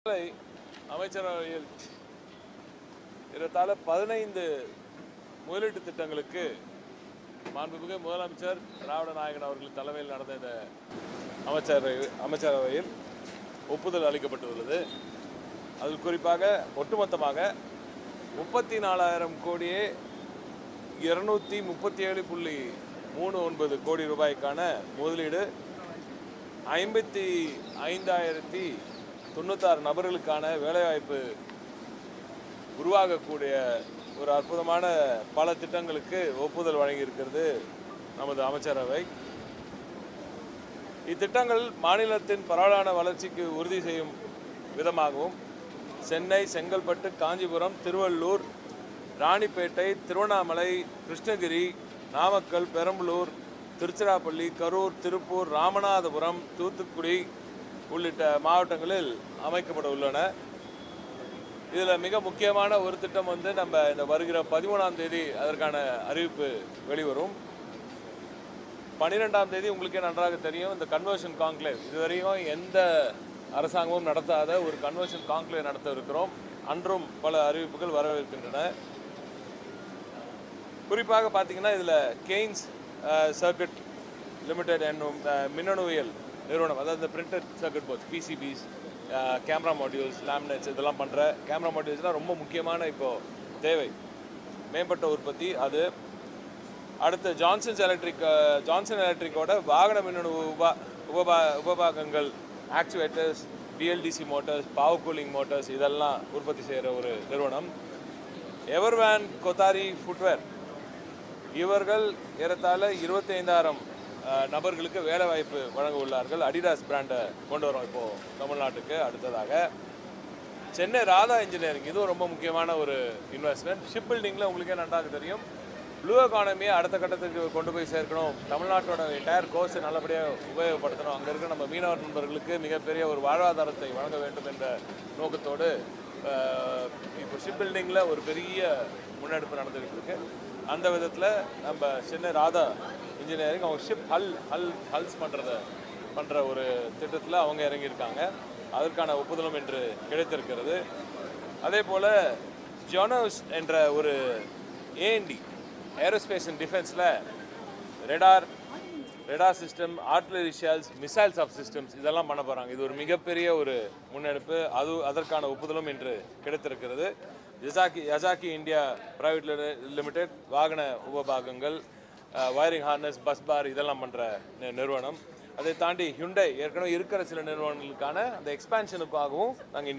அமைச்சரவையில் ஏறத்தாழ 15 முதலீட்டு திட்டங்களுக்கு மாண்புமிகு முதலமைச்சர் திராவிட நாயகன் அவர்கள் தலைமையில் நடந்த இந்த அமைச்சரவையில் ஒப்புதல் அளிக்கப்பட்டுள்ளது. அதில் குறிப்பாக ஒட்டுமொத்தமாக 34,000 கோடியே 237.39 கோடி ரூபாய்க்கான முதலீடு 55,096 நபர்களுக்கான வேலைவாய்ப்பு உருவாகக்கூடிய ஒரு அற்புதமான பல திட்டங்களுக்கு ஒப்புதல் வழங்கியிருக்கிறது நமது அமைச்சரவை. இத்திட்டங்கள் மாநிலத்தின் பரவலான வளர்ச்சிக்கு உறுதி செய்யும் விதமாகவும் சென்னை, செங்கல்பட்டு, காஞ்சிபுரம், திருவள்ளூர், ராணிப்பேட்டை, திருவண்ணாமலை, கிருஷ்ணகிரி, நாமக்கல், பெரம்பலூர், திருச்சிராப்பள்ளி, கரூர், திருப்பூர், ராமநாதபுரம், தூத்துக்குடி உள்ளிட்ட மாவட்டங்களில் அமைக்கப்பட உள்ளன. இதில் மிக முக்கியமான ஒரு திட்டம் நம்ம இந்த வருகிற 13ஆம் தேதி அதற்கான அறிவிப்பு வெளிவரும். 12ஆம் தேதி உங்களுக்கே நன்றாக தெரியும், இந்த கன்வர்ஷன் கான்க்ளேவ் இதுவரையும் எந்த அரசாங்கமும் நடத்தாத ஒரு கன்வர்ஷன் கான்க்ளேவ் நடத்த இருக்கிறோம். அன்றும் பல அறிவிப்புகள் வரவிருக்கின்றன. குறிப்பாக பார்த்தீங்கன்னா இதில் கெய்ன்ஸ் சர்க்கிட் லிமிடெட் என்னும் மின்னணுவியல் நிறுவனம், அதாவது இந்த printed circuit boards, PCBs, camera modules, laminates இதெல்லாம் பண்ணுற கேமரா மாடியூல்ஸ்லாம் ரொம்ப முக்கியமான இப்போது தேவை, மேம்பட்ட உற்பத்தி அது. அடுத்து ஜான்சன் எலக்ட்ரிக்கோட வாகன மின்னணு உபபாகங்கள், actuators, BLDC motors, power cooling motors இதெல்லாம் உற்பத்தி செய்கிற ஒரு நிறுவனம். எவர்வேன் கொத்தாரி ஃபுட்வேர் இவர்கள் ஏறத்தாழ 25,000 நபர்களுக்கு வேலை வாய்ப்பு வழங்க உள்ளார்கள். அடிடாஸ் பிராண்டை கொண்டு வரோம் இப்போது தமிழ்நாட்டுக்கு. அடுத்ததாக சென்னை ராதா இன்ஜினியரிங், இதுவும் ரொம்ப முக்கியமான ஒரு இன்வெஸ்ட்மெண்ட். ஷிப் பில்டிங்கில் உங்களுக்கே நன்றாக தெரியும், ப்ளூ எக்கானமியை அடுத்த கட்டத்துக்கு கொண்டு போய் சேர்க்கணும், தமிழ்நாட்டோட என்டையர் கோர்ஸை நல்லபடியாக உபயோகப்படுத்தணும், அங்கே இருக்கிற நம்ம மீனவர் நண்பர்களுக்கு மிகப்பெரிய ஒரு வாழ்வாதாரத்தை வழங்க வேண்டும் என்ற நோக்கத்தோடு இப்போ ஷிப் பில்டிங்கில் ஒரு பெரிய முன்னெடுப்பு நடந்துகிட்டு இருக்கு. அந்த விதத்தில் நம்ம சென்னை ராதா இன்ஜினியரிங் அவங்க ஷிப் ஹல்ஸ் பண்ணுற ஒரு திட்டத்தில் அவங்க இறங்கியிருக்காங்க. அதற்கான ஒப்புதலும் இன்று கிடைத்திருக்கிறது. அதே போல் ஜோனோஸ் என்ற ஒரு ஏஎன்டி ஏரோஸ்பேஸ் அண்ட் டிஃபென்ஸில் radar system, artillery shells, missile subsystems இதெல்லாம் பண்ண போகிறாங்க. இது ஒரு மிகப்பெரிய ஒரு முன்னெடுப்பு. அதற்கான ஒப்புதலும் இன்று கிடைத்திருக்கிறது. யசாக்கி இந்தியா பிரைவேட் லிமிடெட் வாகன உபபாகங்கள், வயரிங் ஹார்னஸ், பஸ் பார் இதெல்லாம் பண்ணுற நிறுவனம். அதை தாண்டி ஹுண்டை ஏற்கனவே இருக்கிற சில நிறுவனங்களுக்கான அந்த எக்ஸ்பான்ஷனுக்காகவும் நாங்கள்